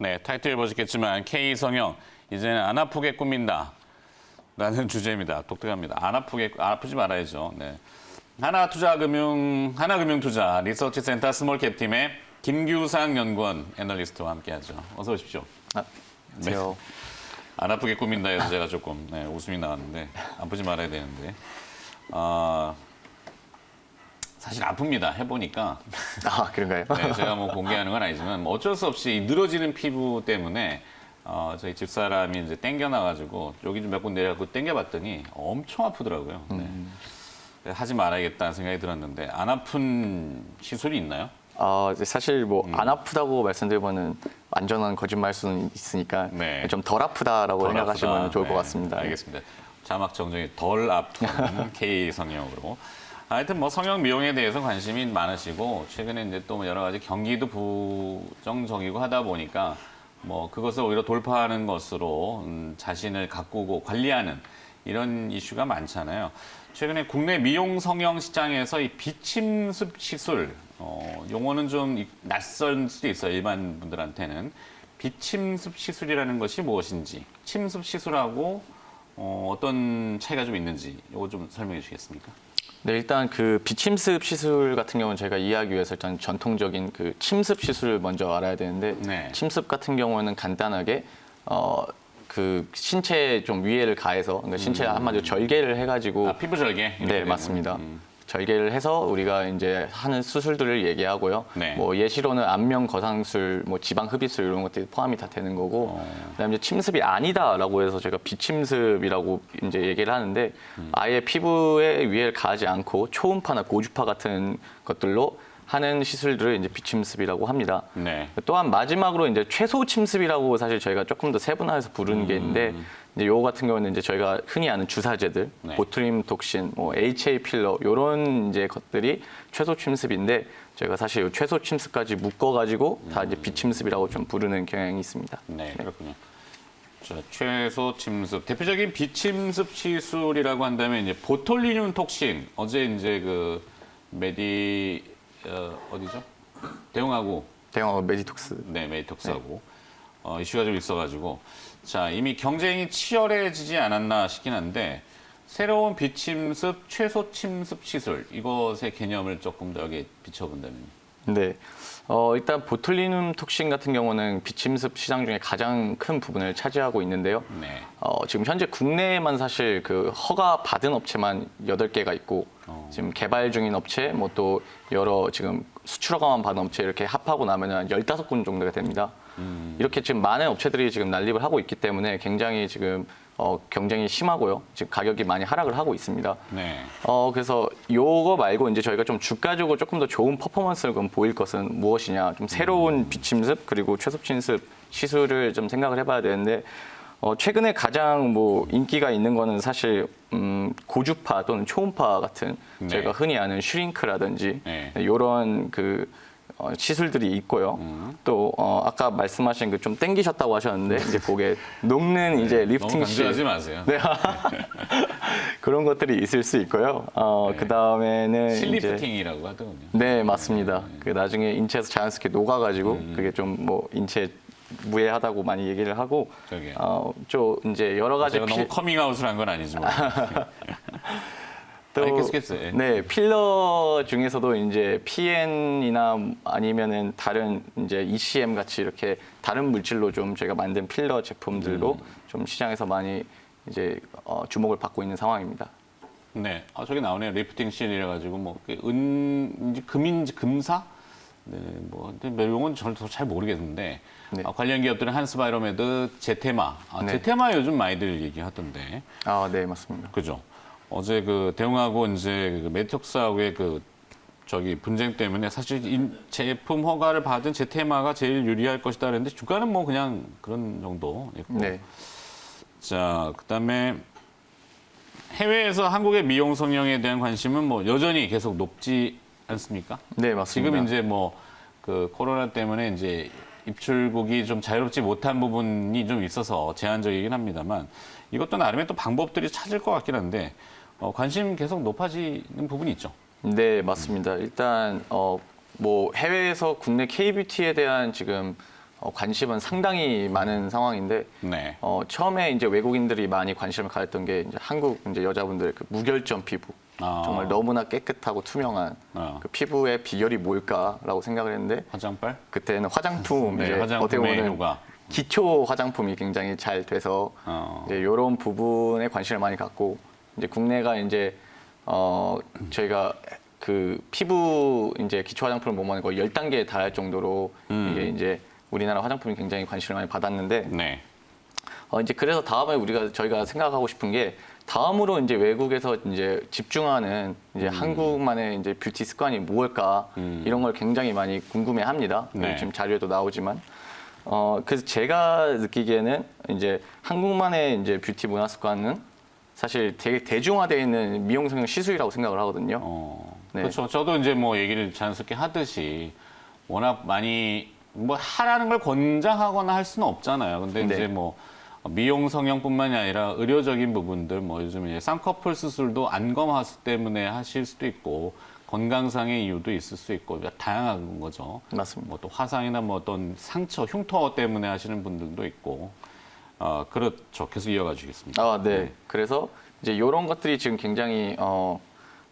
네, 타이틀 보셨겠지만 K 성형 이제는 안 아프게 꾸민다 라는 주제입니다. 독특합니다. 안 아프지 말아야죠. 네. 하나금융투자 리서치센터 스몰캡 팀의 김규상 연구원 애널리스트와 함께하죠. 어서 오십시오. 안녕하세요. 안 아프게 꾸민다 해서 제가 조금 웃음이 나왔는데 아프지 말아야 되는데 사실 아픕니다. 해보니까. 아, 그런가요? 네, 제가 뭐 공개하는 건 아니지만 뭐 어쩔 수 없이 늘어지는 피부 때문에 저희 집사람이 이제 땡겨놔가지고 여기 좀 몇 군 내려갖고 땡겨봤더니 엄청 아프더라고요. 네. 하지 말아야겠다는 생각이 들었는데 안 아픈 시술이 있나요? 이제 사실 뭐 안 아프다고 말씀드리면은 완전한 거짓말 수는 있으니까 네. 좀 덜 아프다라고 덜 생각하시면 아프다. 좋을 것 네, 같습니다. 알겠습니다. 자막 정정이 덜 아픈 K 성형으로. 하여튼 뭐 성형 미용에 대해서 관심이 많으시고 최근에 이제 또 여러 가지 경기도 부정적이고 하다 보니까 뭐 그것을 오히려 돌파하는 것으로 자신을 가꾸고 관리하는 이런 이슈가 많잖아요. 최근에 국내 미용 성형 시장에서 이 비침습 시술 용어는 좀 낯설 수도 있어요. 일반 분들한테는 비침습 시술이라는 것이 무엇인지, 침습 시술하고 어떤 차이가 좀 있는지 이거 좀 설명해 주시겠습니까? 네, 일단 그 비침습 시술 같은 경우는 제가 이해하기 위해서 일단 전통적인 그 침습 시술을 먼저 알아야 되는데 네. 침습 같은 경우는 간단하게 그 신체 좀 위해를 가해서 그러니까 신체 한마디로 절개를 해가지고 피부 절개? 이렇게 네, 되는 맞습니다. 절개를 해서 우리가 이제 하는 수술들을 얘기하고요. 네. 뭐 예시로는 안면 거상술, 뭐 지방 흡입술 이런 것들이 포함이 다 되는 거고, 그다음에 이제 침습이 아니다라고 해서 제가 비침습이라고 이제 얘기를 하는데 아예 피부에 위해를 가하지 않고 초음파나 고주파 같은 것들로 하는 시술들을 이제 비침습이라고 합니다. 네. 또한 마지막으로 이제 최소 침습이라고 사실 저희가 조금 더 세분화해서 부르는 게 있는데 이제 요거 같은 경우는 이제 저희가 흔히 아는 주사제들, 네. 보tulinum 톡신, 뭐 HA 필러 요런 이제 것들이 최소 침습인데 저희가 사실 요 최소 침습까지 묶어가지고 다 이제 비침습이라고 좀 부르는 경향이 있습니다. 네, 그렇군요. 자, 최소 침습. 대표적인 비침습 시술이라고 한다면 이제 보톨리늄 톡신. 어제 이제 그 어디죠? 대웅하고 메디톡스. 네, 메디톡스하고 이슈가 좀 있어가지고 자 이미 경쟁이 치열해지지 않았나 싶긴 한데 새로운 비침습, 최소 침습 시술 이것의 개념을 조금 더 여기 비춰본다면요. 네. 일단 보툴리눔 톡신 같은 경우는 비침습 시장 중에 가장 큰 부분을 차지하고 있는데요. 네. 지금 현재 국내에만 사실 그 허가 받은 업체만 8개가 있고 지금 개발 중인 업체 뭐 또 여러 지금 수출 허가만 받은 업체 이렇게 합하고 나면 한 15군 정도가 됩니다. 이렇게 지금 많은 업체들이 지금 난립을 하고 있기 때문에 굉장히 지금 경쟁이 심하고요. 지금 가격이 많이 하락을 하고 있습니다. 네. 그래서 요거 말고 이제 저희가 좀 주가적으로 조금 더 좋은 퍼포먼스를 그럼 보일 것은 무엇이냐. 좀 새로운 비침습 그리고 최소 침습 시술을 좀 생각을 해봐야 되는데 최근에 가장 뭐 인기가 있는 거는 사실 고주파 또는 초음파 같은 네. 저희가 흔히 아는 슈링크라든지 네. 이런 그 시술들이 있고요. 또 아까 말씀하신 그 좀 땡기셨다고 하셨는데 이제 그게 녹는 이제 너무 리프팅 강조하지 마세요. 네. 그런 것들이 있을 수 있고요. 네. 그 다음에는 실리프팅이라고 하더군요. 네, 맞습니다. 그 나중에 인체에서 자연스럽게 녹아가지고 그게 좀 뭐 인체 무해하다고 많이 얘기를 하고 저기요. 좀 이제 여러 가지 제가 너무 커밍아웃을 한 건 아니지 뭐. 또 계속했어요. 네, 필러 중에서도 이제 PN이나 아니면은 다른 이제 ECM 같이 이렇게 다른 물질로 좀 저희가 만든 필러 제품들로 좀 시장에서 많이 이제 주목을 받고 있는 상황입니다. 네, 저기 나오네요. 리프팅 실이라 가지고 뭐 은인지 금인지 금사. 네, 뭐 근데 용어는 저도 잘 모르겠는데 네. 관련 기업들은 한스바이로메드, 제테마, 네. 제테마 요즘 많이들 얘기하던데, 네, 맞습니다. 그죠? 어제 그 대웅하고 이제 그 메디톡스하고의 그 저기 분쟁 때문에 사실 제품 허가를 받은 제테마가 제일 유리할 것이다 그랬는데 주가는 뭐 그냥 그런 정도였고. 네. 자, 그다음에 해외에서 한국의 미용 성형에 대한 관심은 뭐 여전히 계속 높지 않습니까? 네, 맞습니다. 지금 이제 뭐 그 코로나 때문에 이제 입출국이 좀 자유롭지 못한 부분이 좀 있어서 제한적이긴 합니다만 이것도 나름의 또 방법들이 찾을 것 같긴 한데 관심 계속 높아지는 부분이 있죠. 네, 맞습니다. 일단 뭐 해외에서 국내 K-뷰티에 대한 지금 관심은 상당히 많은 상황인데 네. 처음에 이제 외국인들이 많이 관심을 가졌던 게 이제 한국 이제 여자분들의 그 무결점 피부. 정말 너무나 깨끗하고 투명한 그 피부의 비결이 뭘까라고 생각을 했는데 화장빨? 그때는 화장품 네, 이제 어떻게 화장품의 보면 효과. 기초 화장품이 굉장히 잘 돼서 이제 이런 부분에 관심을 많이 갖고 이제 국내가 이제 저희가 그 피부 이제 기초 화장품을 모으는 거 10단계에 달할 정도로 이게 이제 우리나라 화장품이 굉장히 관심을 많이 받았는데 네. 이제 그래서 다음에 저희가 생각하고 싶은 게 다음으로 이제 외국에서 이제 집중하는 이제 한국만의 이제 뷰티 습관이 무엇일까 이런 걸 굉장히 많이 궁금해합니다. 네. 지금 자료에도 나오지만 그래서 제가 느끼기에는 이제 한국만의 이제 뷰티 문화 습관은 사실 되게 대중화되어 있는 미용 성형 시술이라고 생각을 하거든요. 네. 그렇죠. 저도 이제 뭐 얘기를 자연스럽게 하듯이 워낙 많이 뭐 하라는 걸 권장하거나 할 수는 없잖아요. 근데 네. 이제 뭐 미용 성형뿐만이 아니라 의료적인 부분들 뭐 요즘 이제 쌍꺼풀 수술도 안검하수 때문에 하실 수도 있고 건강상의 이유도 있을 수 있고 다양한 거죠. 맞습니다. 뭐 또 화상이나 뭐 어떤 상처, 흉터 때문에 하시는 분들도 있고. 그렇죠. 계속 이어가 주겠습니다. 네. 그래서 이제 이런 것들이 지금 굉장히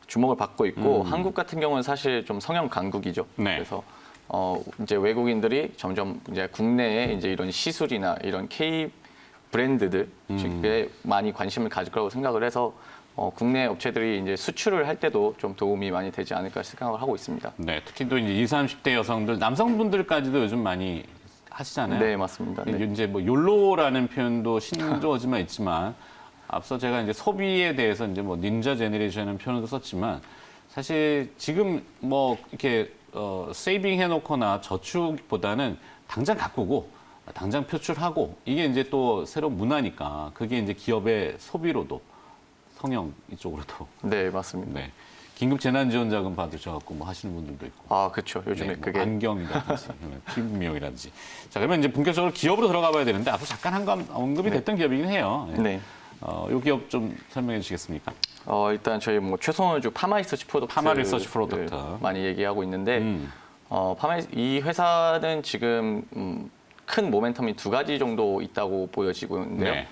주목을 받고 있고 한국 같은 경우는 사실 좀 성형 강국이죠. 네. 그래서 이제 외국인들이 점점 이제 국내에 이제 이런 시술이나 이런 K 브랜드들 에 많이 관심을 가질 거라고 생각을 해서 국내 업체들이 이제 수출을 할 때도 좀 도움이 많이 되지 않을까 생각을 하고 있습니다. 네, 특히 또 이제 20, 30대 여성들, 남성분들까지도 요즘 많이 하시잖아요. 네, 맞습니다. 네. 이제 뭐 욜로라는 표현도 신조어지만 있지만 앞서 제가 이제 소비에 대해서 이제 뭐 닌자 제너레이션이라는 표현도 썼지만 사실 지금 뭐 이렇게 세이빙 해놓거나 저축보다는 당장 가꾸고 당장 표출하고 이게 이제 또 새로운 문화니까 그게 이제 기업의 소비로도 성형 이쪽으로도 네, 맞습니다. 네. 긴급 재난지원자금 받으셔갖고 뭐 하시는 분들도 있고. 그렇죠. 요즘에 네, 뭐 그게 안경이라든지 피부 미용이라든지. 자, 그러면 이제 본격적으로 기업으로 들어가 봐야 되는데 앞서 잠깐 언급이 됐던 기업이긴 해요. 네. 이 기업 좀 설명해 주시겠습니까? 일단 저희 뭐 최선호주 파마 리서치 프로덕트 파마 리서치 프로덕트. 많이 얘기하고 있는데 이 회사는 지금 큰 모멘텀이 두 가지 정도 있다고 보여지고 있는데요. 네.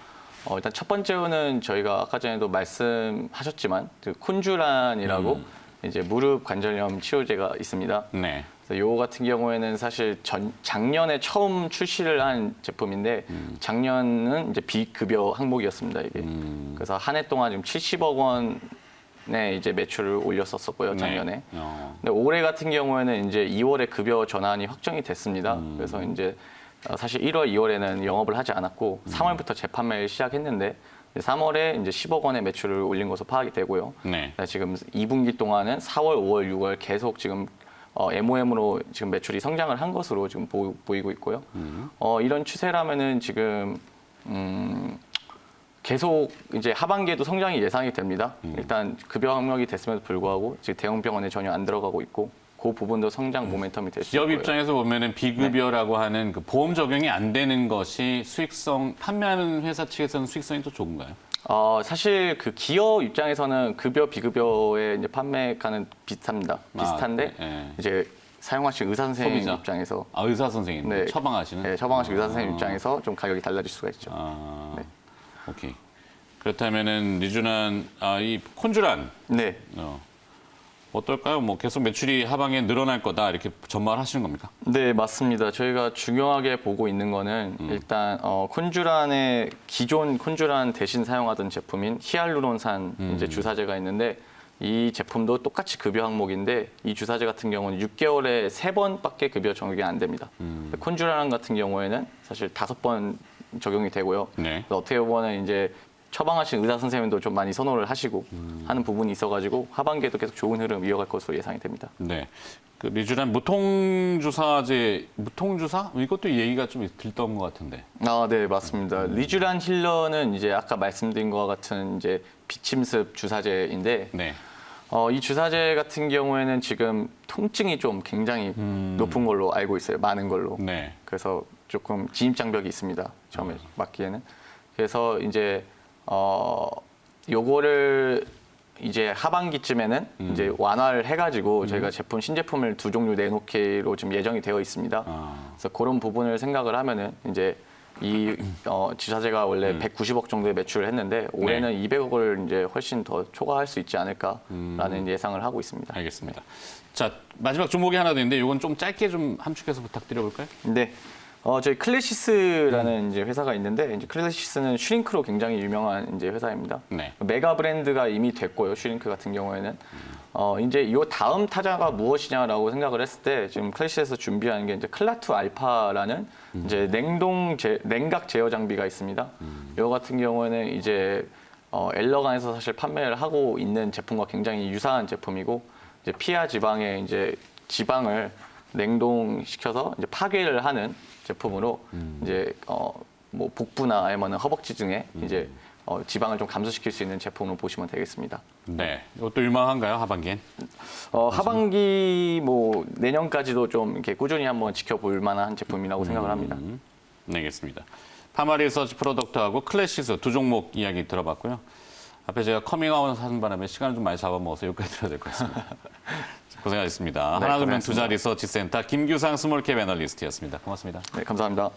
일단 첫 번째는 저희가 아까 전에도 말씀하셨지만 그 콘주란이라고 이제 무릎 관절염 치료제가 있습니다. 네. 그래서 요거 같은 경우에는 사실 작년에 처음 출시를 한 제품인데 작년은 이제 비급여 항목이었습니다. 이게. 그래서 한 해 동안 지금 70억 원의 이제 매출을 올렸었고요, 작년에. 네. 근데 올해 같은 경우에는 이제 2월에 급여 전환이 확정이 됐습니다. 그래서 이제 사실 1월, 2월에는 영업을 하지 않았고 3월부터 재판매를 시작했는데 3월에 이제 10억 원의 매출을 올린 것으로 파악이 되고요. 네. 지금 2분기 동안은 4월, 5월, 6월 계속 지금 MOM으로 지금 매출이 성장을 한 것으로 지금 보이고 있고요. 이런 추세라면은 지금 계속 이제 하반기에도 성장이 예상이 됩니다. 일단 급여 항목이 됐음에도 불구하고 지금 대형 병원에 전혀 안 들어가고 있고 그 부분도 성장 모멘텀이 될 수 기업 있고요. 입장에서 보면은 비급여라고 하는 그 보험 적용이 안 되는 것이 수익성, 판매하는 회사 측에서는 수익성이 또 좋은가요? 사실 그 기업 입장에서는 급여, 비급여의 이제 판매가는 비슷합니다. 비슷한데 네. 이제 사용하신 의사 선생님 소비자. 입장에서 의사 선생님 네. 처방하시는? 네, 처방하신 의사 선생님 입장에서 좀 가격이 달라질 수가 있죠. 네. 오케이. 그렇다면은 리주란, 이 콘주란 네. 어떨까요? 뭐 계속 매출이 하반기에 늘어날 거다 이렇게 전망을 하시는 겁니까? 네, 맞습니다. 저희가 중요하게 보고 있는 거는 일단 콘주란의 기존 콘주란 대신 사용하던 제품인 히알루론산 이제 주사제가 있는데 이 제품도 똑같이 급여 항목인데 이 주사제 같은 경우는 6개월에 3번밖에 급여 적용이 안 됩니다. 콘주란 같은 경우에는 사실 5번 적용이 되고요. 네. 그래서 어떻게 보면 이제 처방하신 의사 선생님도 좀 많이 선호를 하시고 하는 부분이 있어가지고 하반기에도 계속 좋은 흐름 이어갈 것으로 예상이 됩니다. 네. 그 리주란 무통주사제, 무통주사? 이것도 얘기가 좀 들던 것 같은데. 네, 맞습니다. 리주란 힐러는 이제 아까 말씀드린 것과 같은 이제 비침습 주사제인데 네. 이 주사제 같은 경우에는 지금 통증이 좀 굉장히 높은 걸로 알고 있어요. 많은 걸로. 네. 그래서 조금 진입장벽이 있습니다. 처음에 맞기에는. 그래서 이제 요거를 이제 하반기쯤에는 이제 완화를 해가지고 저희가 신제품을 2종류 내놓기로 지금 예정이 되어 있습니다. 그래서 그런 부분을 생각을 하면은 이제 이 지사제가 원래 190억 정도의 매출을 했는데 올해는 200억을 이제 훨씬 더 초과할 수 있지 않을까라는 예상을 하고 있습니다. 알겠습니다. 자, 마지막 종목이 하나 더 있는데 이건 좀 짧게 좀 함축해서 부탁드려볼까요? 네. 저희 클래시스라는 이제 회사가 있는데 이제 클래시스는 슈링크로 굉장히 유명한 이제 회사입니다. 네. 메가 브랜드가 이미 됐고요. 슈링크 같은 경우에는 이제 이 다음 타자가 무엇이냐라고 생각을 했을 때 지금 클래시스에서 준비하는 게 이제 클라2 알파라는 이제 냉각 제어 장비가 있습니다. 이거 같은 경우에는 이제 엘러간에서 사실 판매를 하고 있는 제품과 굉장히 유사한 제품이고 이제 피하 지방에 이제 지방을 냉동시켜서 이제 파괴를 하는 제품으로 이제 뭐 복부나 아니면 허벅지 등에 이제 지방을 좀 감소시킬 수 있는 제품으로 보시면 되겠습니다. 네. 이것도 유망한가요, 하반기엔? 하반기 뭐 내년까지도 좀 이렇게 꾸준히 한번 지켜볼 만한 제품이라고 생각을 합니다. 네, 알겠습니다. 파마 리서치 프로덕트하고 클래시스 두 종목 이야기 들어봤고요. 앞에 제가 커밍아웃 하는 바람에 시간을 좀 많이 잡아먹어서 여기까지 들어야 될 것 같습니다. 고생하셨습니다. 네, 하나금융 고생하셨습니다. 투자 리서치 센터 김규상 스몰캡 애널리스트였습니다. 고맙습니다. 네, 감사합니다.